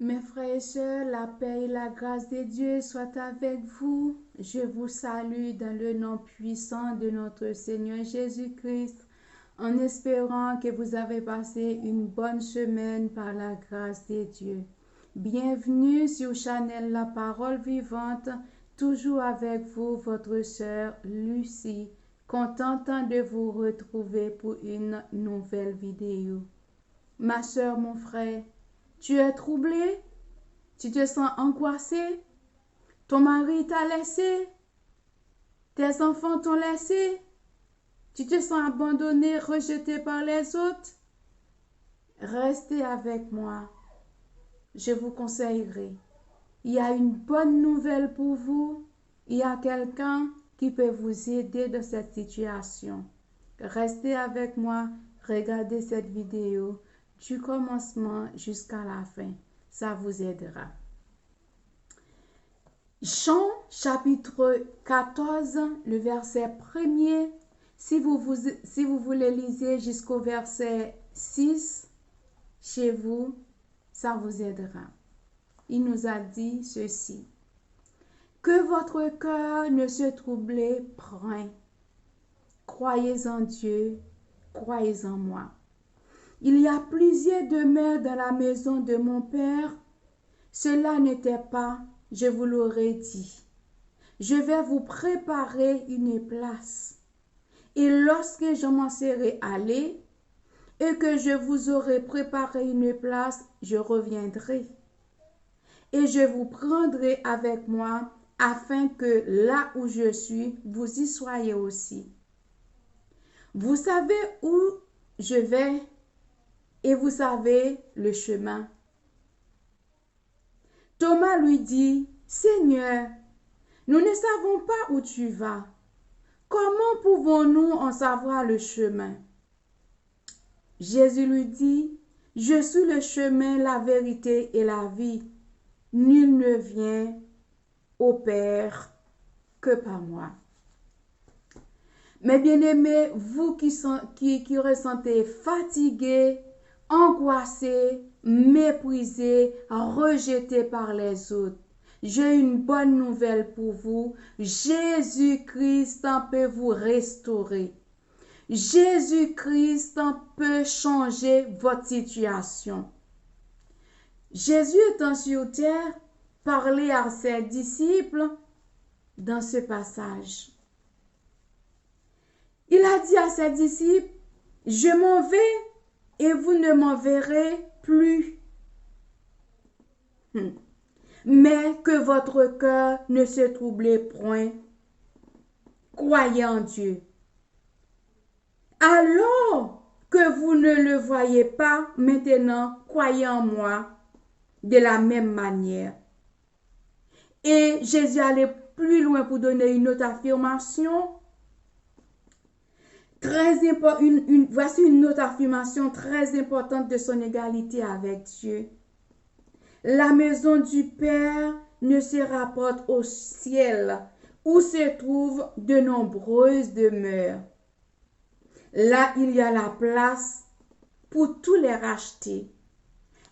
Mes frères et sœurs, la paix et la grâce de Dieu soient avec vous. Je vous salue dans le nom puissant de notre Seigneur Jésus-Christ, en espérant que vous avez passé une bonne semaine par la grâce de Dieu. Bienvenue sur Channel La Parole Vivante, toujours avec vous, votre sœur Lucie, contente de vous retrouver pour une nouvelle vidéo. Ma sœur, mon frère, tu es troublé? Tu te sens angoissé? Ton mari t'a laissé? Tes enfants t'ont laissé? Tu te sens abandonné, rejeté par les autres? Restez avec moi. Je vous conseillerai. Il y a une bonne nouvelle pour vous. Il y a quelqu'un qui peut vous aider dans cette situation. Restez avec moi. Regardez cette vidéo du commencement jusqu'à la fin. Ça vous aidera. Jean chapitre 14, le verset 1er. Si vous voulez lire jusqu'au verset 6 chez vous, ça vous aidera. Il nous a dit ceci. Que votre cœur ne se trouble point. Croyez en Dieu, croyez en moi. Il y a plusieurs demeures dans la maison de mon Père. Cela n'était pas, je vous l'aurais dit. Je vais vous préparer une place. Et lorsque je m'en serai allé et que je vous aurai préparé une place, je reviendrai. Et je vous prendrai avec moi afin que là où je suis, vous y soyez aussi. Vous savez où je vais et vous savez le chemin. Thomas lui dit, Seigneur, nous ne savons pas où tu vas. Comment pouvons-nous en savoir le chemin? Jésus lui dit, je suis le chemin, la vérité et la vie. Nul ne vient au Père que par moi. Mes bien-aimés, vous qui ressentez fatigués, angoissés, méprisés, rejetés par les autres, j'ai une bonne nouvelle pour vous. Jésus-Christ peut vous restaurer. Jésus-Christ peut changer votre situation. Jésus étant sur terre, parlait à ses disciples dans ce passage. Il a dit à ses disciples, je m'en vais et vous ne m'en verrez plus. Mais que votre cœur ne se trouble point. Croyez en Dieu. Alors que vous ne le voyez pas maintenant, croyez en moi de la même manière. Et Jésus allait plus loin pour donner une autre affirmation. Voici une autre affirmation très importante de son égalité avec Dieu. La maison du Père ne se rapporte au ciel, où se trouvent de nombreuses demeures. Là, il y a la place pour tous les racheter.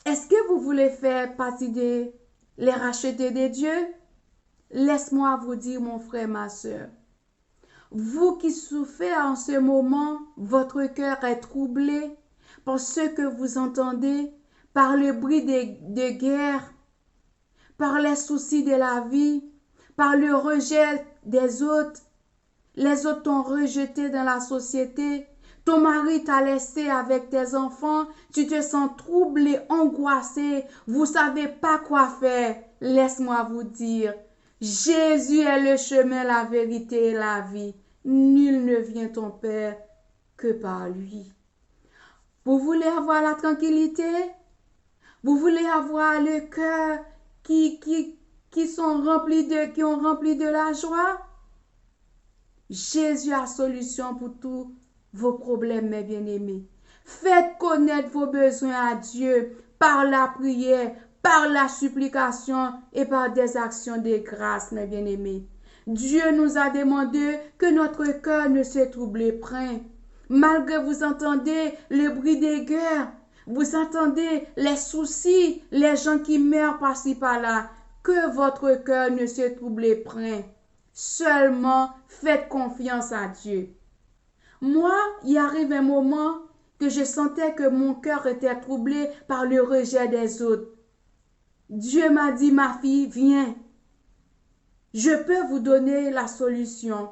Est-ce que vous voulez faire partie des rachetés de Dieu? Laisse-moi vous dire, mon frère, ma soeur. Vous qui souffrez en ce moment, votre cœur est troublé par ce que vous entendez, par le bruit de guerre, par les soucis de la vie, par le rejet des autres. Les autres t'ont rejeté dans la société. Ton mari t'a laissé avec tes enfants. Tu te sens troublé, angoissé. Vous ne savez pas quoi faire. Laisse-moi vous dire. Jésus est le chemin, la vérité et la vie. Nul ne vient ton Père que par lui. Vous voulez avoir la tranquillité? Vous voulez avoir le cœur qui ont rempli de la joie? Jésus a solution pour tous vos problèmes, mes bien-aimés. Faites connaître vos besoins à Dieu par la prière, par la supplication et par des actions de grâce, mes bien-aimés. Dieu nous a demandé que notre cœur ne se trouble point. Malgré vous entendez le bruit des guerres, Vous entendez les soucis, les gens qui meurent par-ci par-là. Que votre cœur ne se trouble point. Seulement faites confiance à Dieu. Moi, il arrive un moment que je sentais que mon cœur était troublé par le rejet des autres. Dieu m'a dit, ma fille, viens. Je peux vous donner la solution.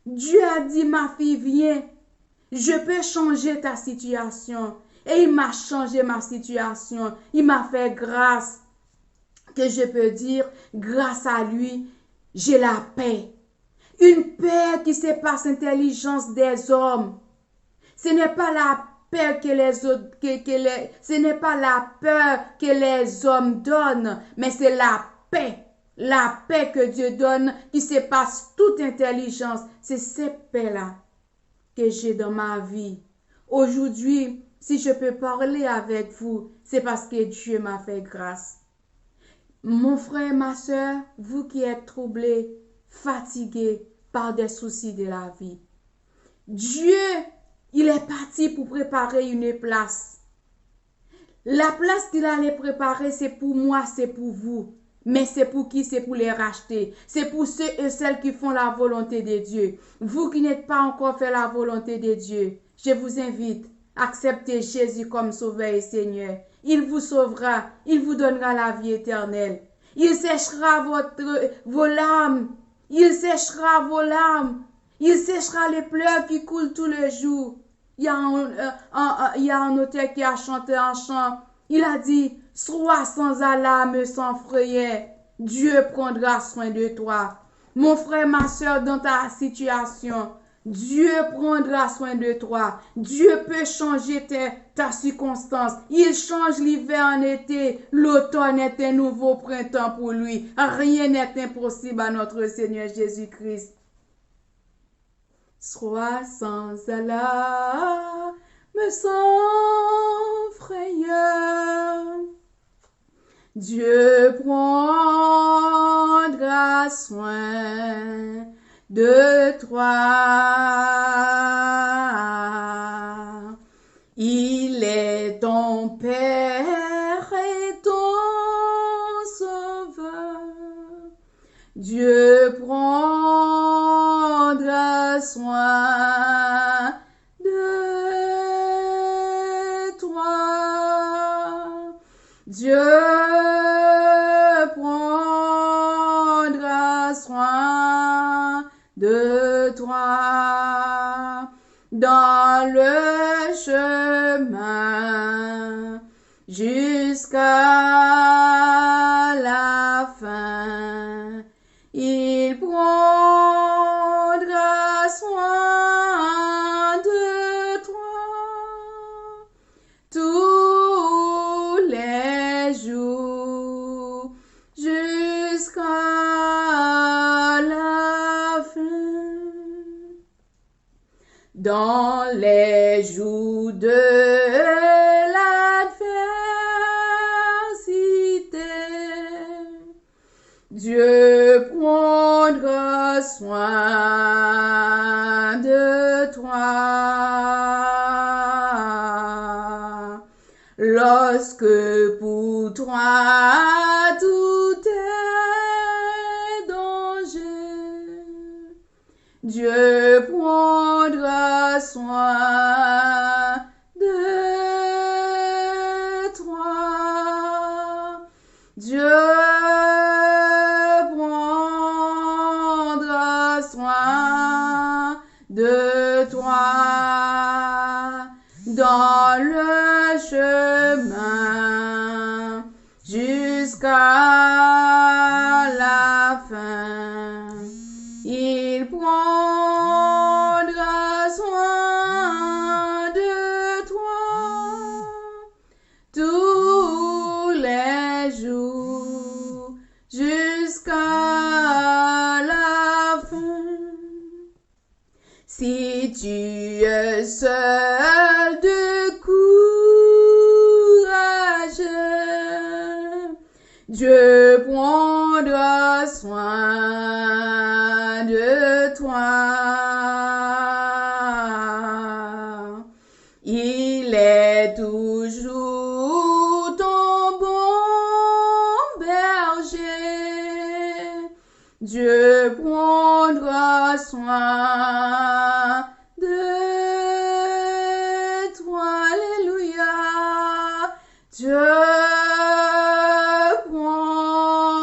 Dieu a dit, ma fille, viens. Je peux changer ta situation. Et il m'a changé ma situation. Il m'a fait grâce. Que je peux dire, grâce à lui, j'ai la paix. Une paix qui surpasse l'intelligence des hommes. Ce n'est pas la peur que les autres, ce n'est pas la peur que les hommes donnent, mais c'est la paix. La paix que Dieu donne qui surpasse toute intelligence. C'est cette paix-là que j'ai dans ma vie. Aujourd'hui, si je peux parler avec vous, c'est parce que Dieu m'a fait grâce. Mon frère, ma soeur, vous qui êtes troublés, fatigués par des soucis de la vie. Dieu, il est parti pour préparer une place. La place qu'il allait préparer, c'est pour moi, c'est pour vous. Mais c'est pour qui? C'est pour les racheter. C'est pour ceux et celles qui font la volonté de Dieu. Vous qui n'êtes pas encore fait la volonté de Dieu, je vous invite à accepter Jésus comme Sauveur et Seigneur. Il vous sauvera, il vous donnera la vie éternelle. Il séchera vos larmes. Il séchera vos larmes. Il séchera les pleurs qui coulent tous les jours. Il y a un auteur qui a chanté un chant. Il a dit, sois sans alarme, sans frayeur. Dieu prendra soin de toi. Mon frère, ma soeur, dans ta situation, Dieu prendra soin de toi. Dieu peut changer ta circonstance. Il change l'hiver en été. L'automne est un nouveau printemps pour lui. Rien n'est impossible à notre Seigneur Jésus-Christ. Sois sans alarme, sans frayeur. Dieu prendra soin de toi. Il est ton Père et ton Sauveur. Dieu prendra soin de toi. Dieu prendra soin de toi dans le chemin jusqu'à la fin. Il prendra soin de toi tous les jours jusqu'à la fin. Dans les jours de l'adversité, Dieu prendra soin de toi. Lorsque pour toi tout est danger, Dieu prendra soin de toi. Dieu prendra soin de toi dans le chemin jusqu'à la fin. Il prendra soin de toi tous les jours jusqu'à la fin. Si tu es seul de courage, Dieu prendra soin de toi. Il est toujours Dieu prendra soin de toi. Alléluia. Dieu prendra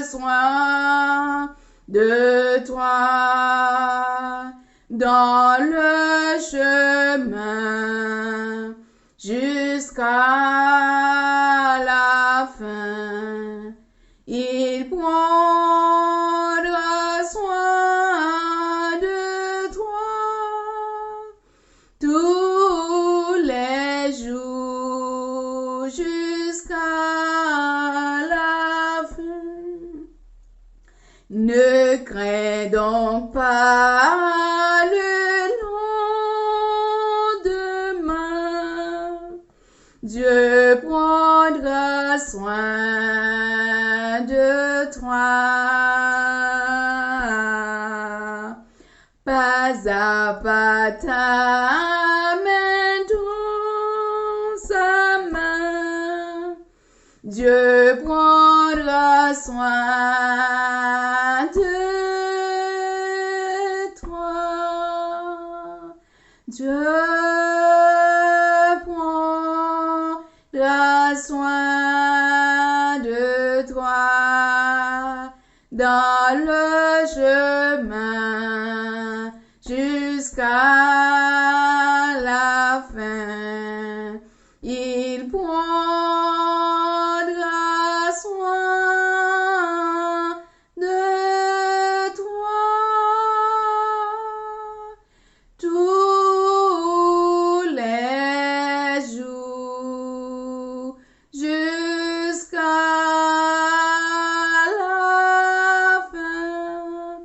soin de toi dans le chemin jusqu'à la fin. Il prendra soin de toi tous les jours jusqu'à la fin. Ne crains donc pas le lendemain. Dieu prendra soin de toi. Pas à pas ta main dans sa main. Dieu prendra soin de toi. Dieu prendra soin de toi dans le chemin jusqu'à la fin. Il prendra soin de toi tous les jours jusqu'à la fin.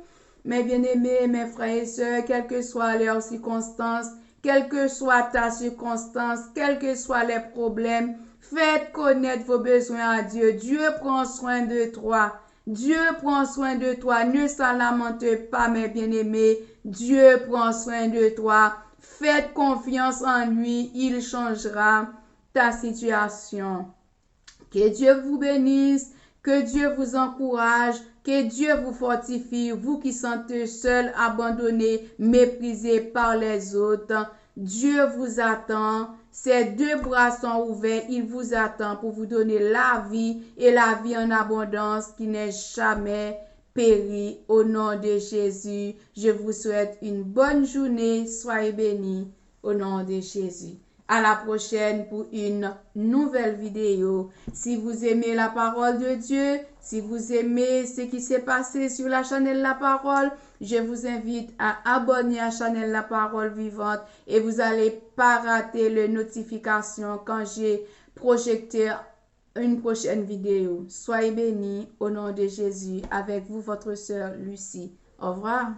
Mes bien-aimés, mes frères et sœurs, quelles que soient leurs circonstances, quelle que soit ta circonstance, quels que soient les problèmes, faites connaître vos besoins à Dieu. Dieu prend soin de toi. Dieu prend soin de toi. Ne s'en lamente pas, mes bien-aimés. Dieu prend soin de toi. Faites confiance en lui. Il changera ta situation. Que Dieu vous bénisse. Que Dieu vous encourage. Que Dieu vous fortifie, vous qui sentez seuls, abandonnés, méprisés par les autres. Dieu vous attend. Ses deux bras sont ouverts. Il vous attend pour vous donner la vie et la vie en abondance qui n'est jamais périe. Au nom de Jésus, je vous souhaite une bonne journée. Soyez bénis au nom de Jésus. À la prochaine pour une nouvelle vidéo. Si vous aimez la parole de Dieu, si vous aimez ce qui s'est passé sur la chaîne La Parole, je vous invite à abonner à la chaîne La Parole Vivante et vous n'allez pas rater les notifications quand j'ai projeté une prochaine vidéo. Soyez bénis au nom de Jésus. Avec vous, votre sœur Lucie. Au revoir.